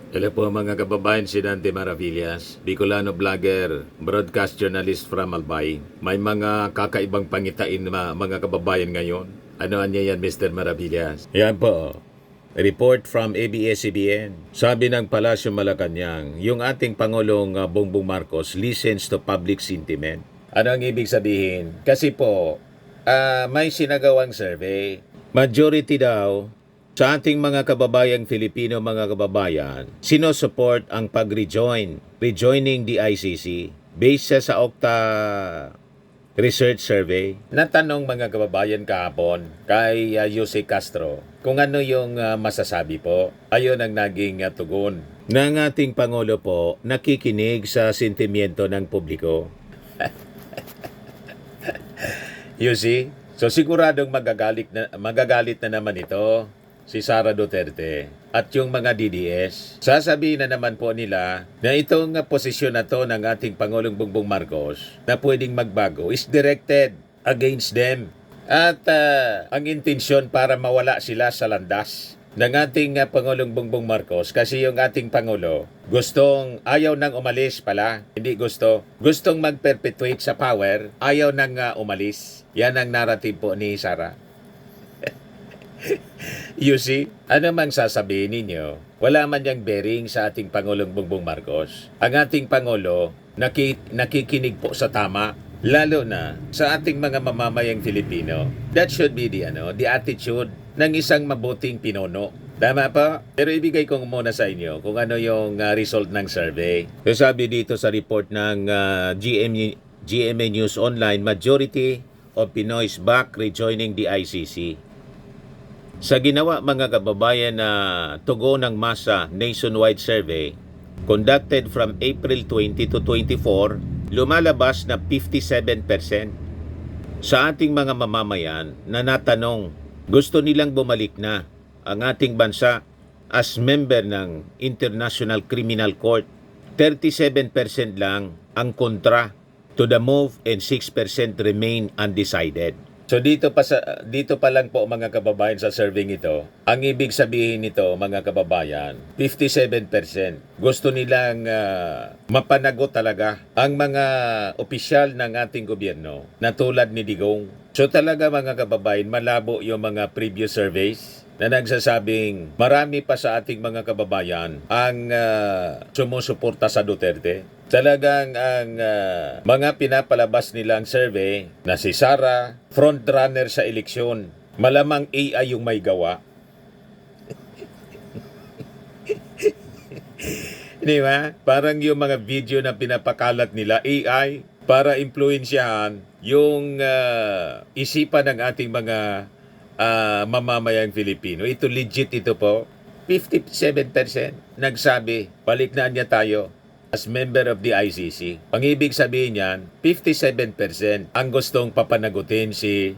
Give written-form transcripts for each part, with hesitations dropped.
Hello po mga kababayan, si Dante Maravillas, Bicolano vlogger, broadcast journalist from Albay. May mga kakaibang pangitain na mga kababayan ngayon. Ano niya yan, Mr. Maravillas? Yan po. Report from ABS-CBN. Sabi ng Palasyo Malacanang, yung ating Pangulong Bongbong Marcos listens to public sentiment. Ano ang ibig sabihin? Kasi po, may sinagawang survey. Majority daw sa ating mga kababayang Filipino, mga kababayan, sinusupport ang rejoining the ICC based sa Okta Research Survey. Natanong mga kababayan kahapon kay Jose Castro kung ano yung masasabi po. Ayon ang naging tugon ng ating Pangulo po, nakikinig sa sentimiento ng publiko. You see? So siguradong magagalit na naman ito si Sara Duterte at yung mga DDS. Sasabihin na naman po nila na itong posisyon na to ng ating Pangulong Bongbong Marcos na pwedeng magbago is directed against them. At ang intensyon para mawala sila sa landas ng ating Pangulong Bongbong Marcos kasi yung ating Pangulo ayaw nang umalis pala. Hindi gustong mag-perpetuate sa power, ayaw nang umalis. Yan ang narrative po ni Sara. You see, ano mang sasabihin ninyo, wala man yang bearing sa ating Pangulong Bongbong Marcos. Ang ating Pangulo nakikinig po sa tama, lalo na sa ating mga mamamayang Filipino. That should be the attitude ng isang mabuting pinuno. Tama pa? Pero ibigay ko muna sa inyo kung ano yung result ng survey. So sabi dito sa report ng GMA News Online, majority of Pinoys back rejoining the ICC. Sa ginawa mga kababayan na tugon ng masa nationwide survey conducted from April 20 to 24, lumalabas na 57% sa ating mga mamamayan na natanong gusto nilang bumalik na ang ating bansa as member ng International Criminal Court. 37% lang ang kontra to the move and 6% remain undecided. So dito pa lang po mga kababayan sa survey ito, ang ibig sabihin nito mga kababayan, 57% gusto nilang mapanagot talaga ang mga opisyal ng ating gobyerno na tulad ni Digong. So talaga mga kababayan, malabo yung mga previous surveys na nagsasabing marami pa sa ating mga kababayan ang sumusuporta sa Duterte. Talagang ang mga pinapalabas nilang survey na si Sara, frontrunner sa eleksyon, malamang AI yung may gawa. Di ba? Parang yung mga video na pinapakalat nila, AI, para impluensyahan yung isipan ng ating mga mamamayang Filipino. Ito legit ito po. 57% nagsabi, balik na niya tayo as member of the ICC. Ang ibig sabihin niyan, 57% ang gustong papanagutin si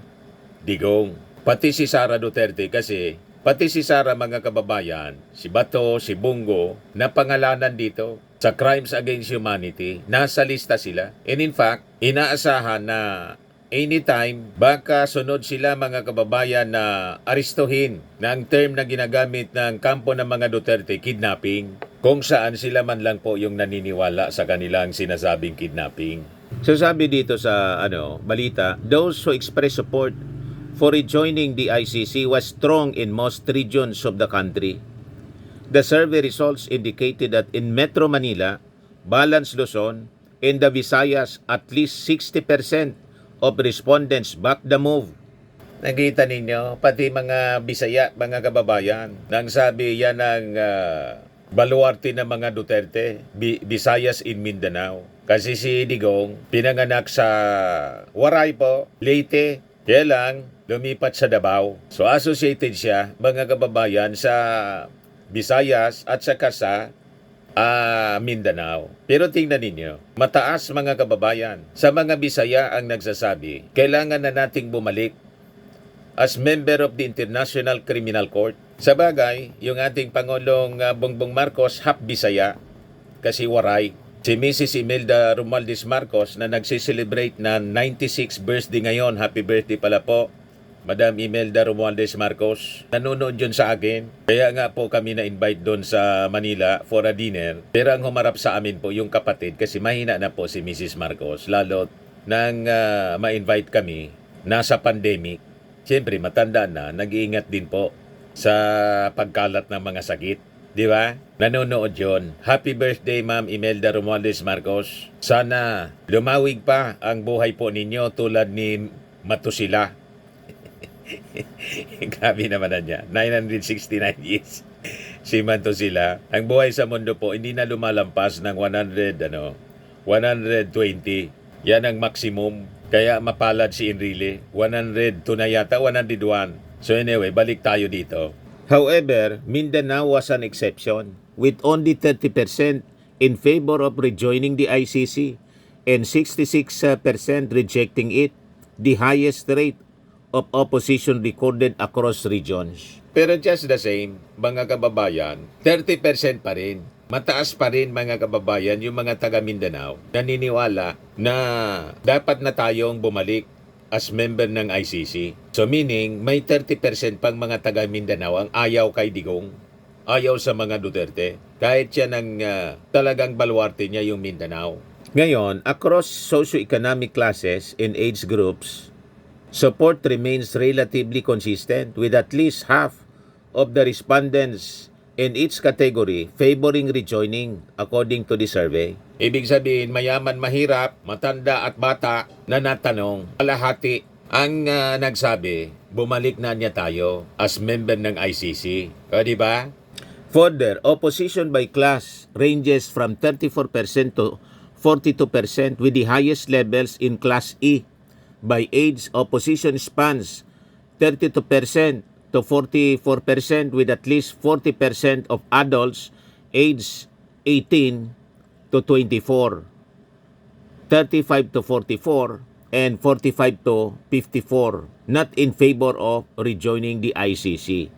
Digong. Pati si Sara Duterte kasi, pati si Sara mga kababayan, si Bato, si Bungo, napangalanan dito sa Crimes Against Humanity. Nasa lista sila. And in fact, inaasahan na anytime, baka sunod sila mga kababayan na aristuhin na ang term na ginagamit ng kampo ng mga Duterte, kidnapping, kung saan sila man lang po yung naniniwala sa kanilang sinasabing kidnapping. So sabi dito sa balita, those who express support for rejoining the ICC was strong in most regions of the country. The survey results indicated that in Metro Manila, Balance Luzon, and the Visayas, at least 60% of respondents back the move. Nakita ninyo, pati mga Bisaya, mga kababayan, nang sabi yan ang baluarte ng mga Duterte, Visayas in Mindanao. Kasi si Digong, pinanganak sa Waray po, Leyte, kaya lang lumipat sa Davao. So associated siya, mga kababayan, sa Visayas at saka sa Mindanao. Pero tingnan ninyo, mataas mga kababayan. Sa mga Bisaya ang nagsasabi, kailangan na nating bumalik as member of the International Criminal Court. Sa bagay, yung ating Pangulong Bongbong Marcos, half Bisaya, kasi Waray. Si Mrs. Imelda Romualdez Marcos na nagsiselebrate na 96th birthday ngayon, happy birthday pala po, Madam Imelda Romualdez Marcos. Nanonood yun sa akin. Kaya nga po kami na-invite doon sa Manila for a dinner. Pero ang humarap sa amin po yung kapatid kasi mahina na po si Mrs. Marcos. Lalo nang ma-invite kami, nasa pandemic. Siyempre, matanda na, nag-iingat din po sa pagkalat ng mga sakit. Di ba? Nanonood yon. Happy birthday, Ma'am Imelda Romualdez Marcos. Sana lumawig pa ang buhay po ninyo tulad ni Matusila. Grabe naman na niya. 969 years. Si Matusila. Ang buhay sa mundo po, hindi na lumalampas ng 120. Yan ang maximum. Kaya mapalad si Enrile. 102 na yata, 101. So anyway, balik tayo dito. However, Mindanao was an exception, with only 30% in favor of rejoining the ICC and 66% rejecting it, the highest rate of opposition recorded across regions. Pero just the same, mga kababayan, 30% pa rin. Mataas pa rin mga kababayan yung mga taga Mindanao naniniwala na dapat na tayong bumalik as member ng ICC. So meaning, may 30% pang mga taga Mindanao ang ayaw kay Digong. Ayaw sa mga Duterte. Kahit siya ng talagang baluarte niya yung Mindanao. Ngayon, across socio-economic classes and age groups, support remains relatively consistent with at least half of the respondents in each category favoring rejoining according to the survey. Ibig sabihin, mayaman, mahirap, matanda at bata na natanong, kalahati ang nagsabi, bumalik na niya tayo as member ng ICC. O, di ba? Further, opposition by class ranges from 34% to 42% with the highest levels in Class E. By age, opposition spans 32% to 44% with at least 40% of adults aged 18 to 24, 35 to 44, and 45 to 54, not in favor of rejoining the ICC.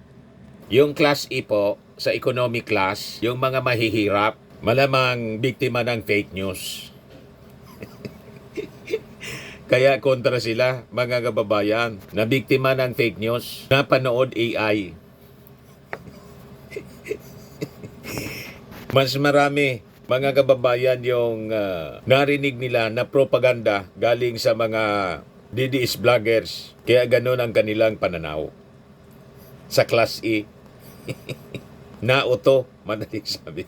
Yung Class E po, sa economic class, yung mga mahihirap, malamang biktima ng fake news. Kaya kontra sila, mga kababayan, na biktima ng fake news, napanood AI. Mas marami, mga kababayan, yung narinig nila na propaganda galing sa mga DDS vloggers. Kaya ganun ang kanilang pananaw. Sa Class E. Nauto, madaling sabi.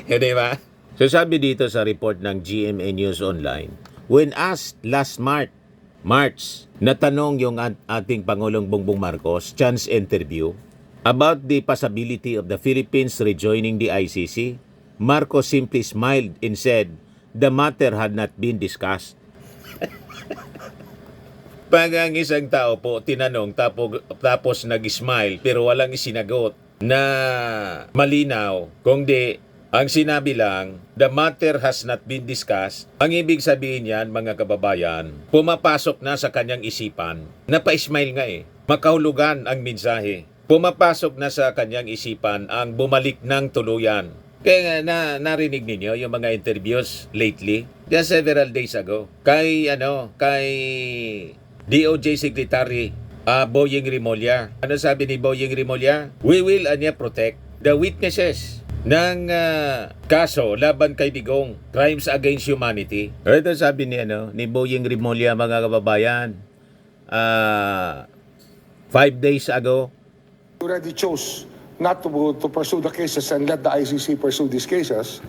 Di ba? So sabi dito sa report ng GMA News Online, when asked last March, natanong yung ating Pangulong Bongbong Marcos, chance interview, about the possibility of the Philippines rejoining the ICC, Marcos simply smiled and said, the matter had not been discussed. Pag ang isang tao po tinanong tapos nag-smile pero walang isinagot na malinaw, kung di, ang sinabi lang, the matter has not been discussed, ang ibig sabihin yan, mga kababayan, pumapasok na sa kanyang isipan, napa-smile nga makahulugan ang mensahe. Pumapasok na sa kanyang isipan ang bumalik ng tuluyan. Kaya narinig ninyo yung mga interviews lately, just several days ago, kay DOJ Secretary Boyeng Rimulya. Ano sabi ni Boyeng Rimulya? We will protect the witnesses ng kaso laban kay Digong, crimes against humanity. Ito sabi ni Boyeng Rimulya, mga kababayan, 5 days ago. Already chose not to pursue the cases and let the ICC pursue these cases.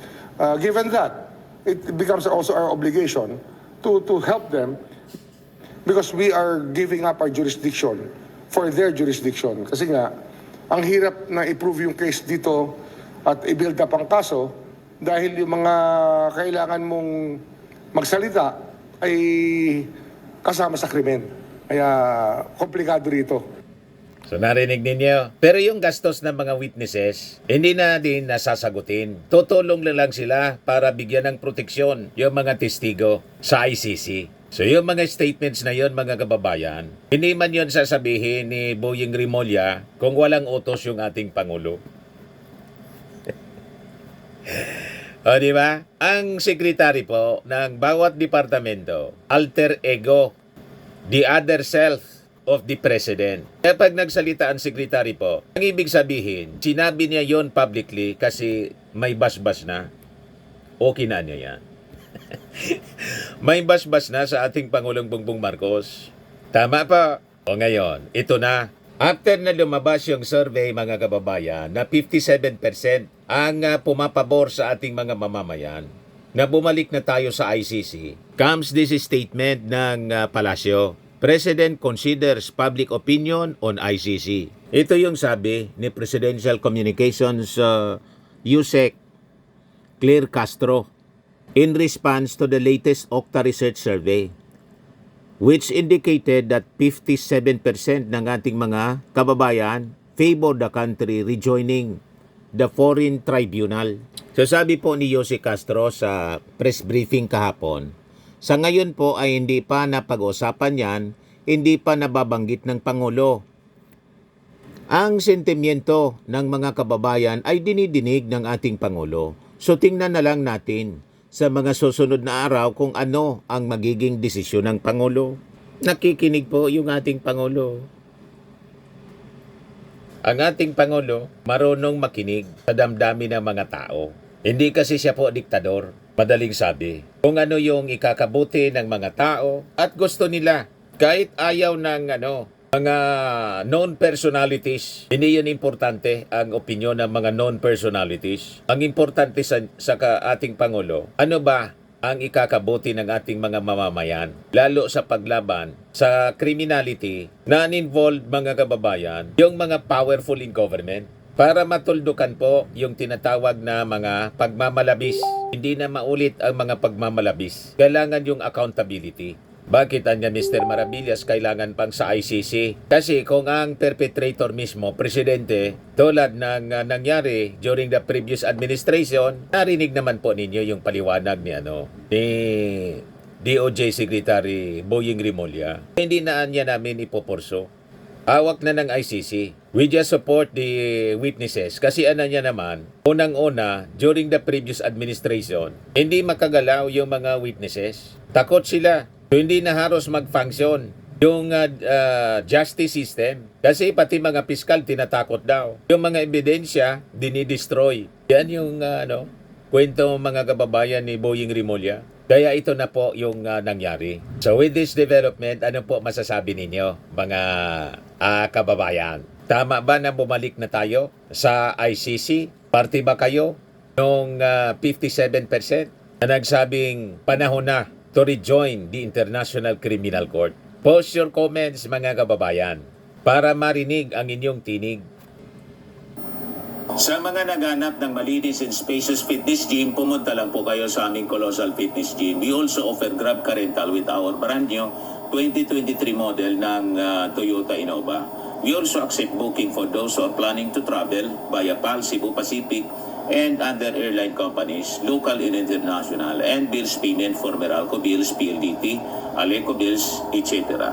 Given that, it becomes also our obligation to help them because we are giving up our jurisdiction for their jurisdiction. Kasi nga, ang hirap na i-prove yung case dito at i-build up ang kaso dahil yung mga kailangan mong magsalita ay kasama sa krimen. Kaya komplikado rito. So narinig ninyo. Pero yung gastos ng mga witnesses, hindi na din nasasagutin. Tutulong lang sila para bigyan ng proteksyon yung mga testigo sa ICC. So yung mga statements na yon, mga kababayan, hindi man yon sasabihin ni Boyeng Rimulya kung walang utos yung ating Pangulo. O di ba? Ang sekretary po ng bawat departamento, alter ego, the other self, of the President. Kaya pag nagsalita ang Secretary po, ang ibig sabihin, sinabi niya yon publicly kasi may basbas na. Okay na niya yan. May basbas na sa ating Pangulong Bongbong Marcos. Tama pa. O ngayon, ito na. After na lumabas yung survey, mga kababayan, na 57% ang pumapabor sa ating mga mamamayan, na bumalik na tayo sa ICC, comes this statement ng Palasyo. President considers public opinion on ICC. Ito yung sabi ni Presidential Communications Yusek Claire Castro in response to the latest Okta Research Survey, which indicated that 57% ng ating mga kababayan favor the country rejoining the Foreign Tribunal. So sabi po ni Jose Castro sa press briefing kahapon, sa ngayon po ay hindi pa napag-usapan yan, hindi pa nababanggit ng Pangulo. Ang sentimiento ng mga kababayan ay dinidinig ng ating Pangulo. So tingnan na lang natin sa mga susunod na araw kung ano ang magiging desisyon ng Pangulo. Nakikinig po yung ating Pangulo. Ang ating Pangulo, marunong makinig sa damdamin ng mga tao. Hindi kasi siya po diktador. Madaling sabi, kung ano yung ikakabuti ng mga tao at gusto nila. Kahit ayaw ng mga non-personalities, hindi yun importante ang opinyon ng mga non-personalities. Ang importante sa ating Pangulo, ano ba ang ikakabuti ng ating mga mamamayan, lalo sa paglaban sa criminality na involved mga kababayan, yung mga powerful in government, para matuldukan po yung tinatawag na mga pagmamalabis. Hindi na maulit ang mga pagmamalabis. Kailangan yung accountability. Bakit anya Mr. Maravillas kailangan pang sa ICC? Kasi kung ang perpetrator mismo, presidente, tulad ng nangyari during the previous administration, narinig naman po ninyo yung paliwanag ni DOJ Secretary Boying Rimulya. Hindi na niya namin ipoporso. Hawak na ng ICC. We just support the witnesses. Kasi niya naman, unang-una, during the previous administration, hindi makagalaw yung mga witnesses. Takot sila. So, hindi na halos mag-function yung justice system. Kasi pati mga piskal tinatakot daw. Yung mga ebidensya, dinidestroy. Yan yung kwento mga kababayan ni Boying Rimulya. Kaya ito na po yung nangyari. So with this development, ano po masasabi ninyo mga kababayan? Tama ba na bumalik na tayo sa ICC? Parte ba kayo nung 57% na nagsabing panahon na to rejoin the International Criminal Court? Post your comments mga kababayan para marinig ang inyong tinig. Sa mga naghanap ng malinis and spacious fitness gym, pumunta lang po kayo sa aming Colossal Fitness Gym. We also offer Grab Car Rental with our brand new 2023 model ng Toyota Innova. We also accept booking for those who are planning to travel via PAL, Cebu Pacific, and other airline companies, local and international, and bills payment for Meralco Bills, PLDT, Aleco Bills, etc.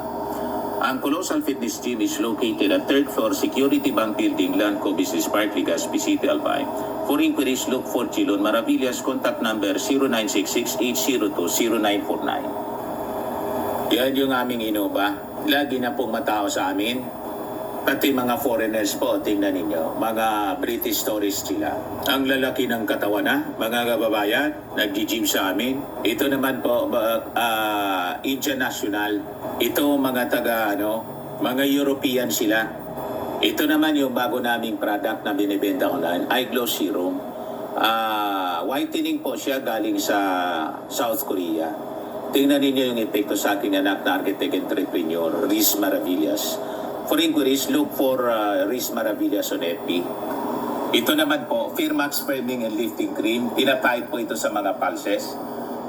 Ang Colossal Fitness Gym is located at 3rd floor Security Bank Building, Lanco Business Park, Legazpi City, Albay. For inquiries, look for Chilon Maravillas. Contact number 0966-802-0949. Yan yung aming Innova. Lagi na pong matao sa amin. Pati mga foreigners po, tingnan ninyo, mga British tourists sila. Ang lalaki ng katawan na, mga kababayan, nag-gym sa amin. Ito naman po, Indian National. Ito mga mga European sila. Ito naman yung bago naming product na binibenta online, Eye Glow Serum. Whitening po siya galing sa South Korea. Tingnan ninyo yung epekto sa aking anak na architect entrepreneur, Riz Maravillas. For inquiries, look for Riz Maravillas on FB. Ito naman po, Firmax Firming and Lifting Cream. Pinapahid po ito sa mga pulses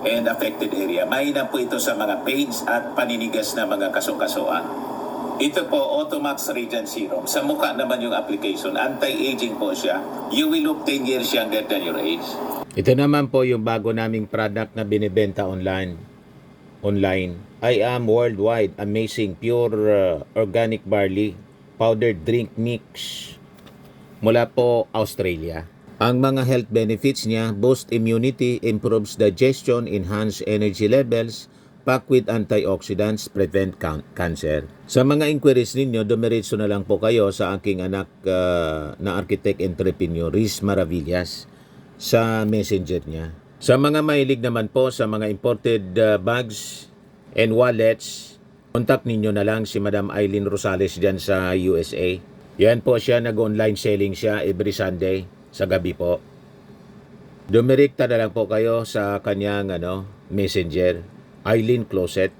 and affected area. Mahina po ito sa mga pains at paninigas na mga kaso-kasoan. Ito po, Automax Radiant Serum. Sa mukha naman yung application. Anti-aging po siya. You will look 10 years younger than your age. Ito naman po yung bago naming product na binibenta online. I am worldwide amazing pure organic barley powdered drink mix mula po Australia. Ang mga health benefits niya, boost immunity, improves digestion, enhance energy levels, Pack with antioxidants, prevent cancer. Sa mga inquiries ninyo, dumiretso na lang po kayo sa aking anak na architect entrepreneur, Riz Maravillas, sa messenger niya. Sa mga mahilig naman po sa mga imported bags and wallets, contact ninyo na lang si Madam Eileen Rosales dyan sa USA. Yan po siya, nag-online selling siya every Sunday sa gabi po. Dumirekta na lang po kayo sa kanyang messenger, Eileen Closet.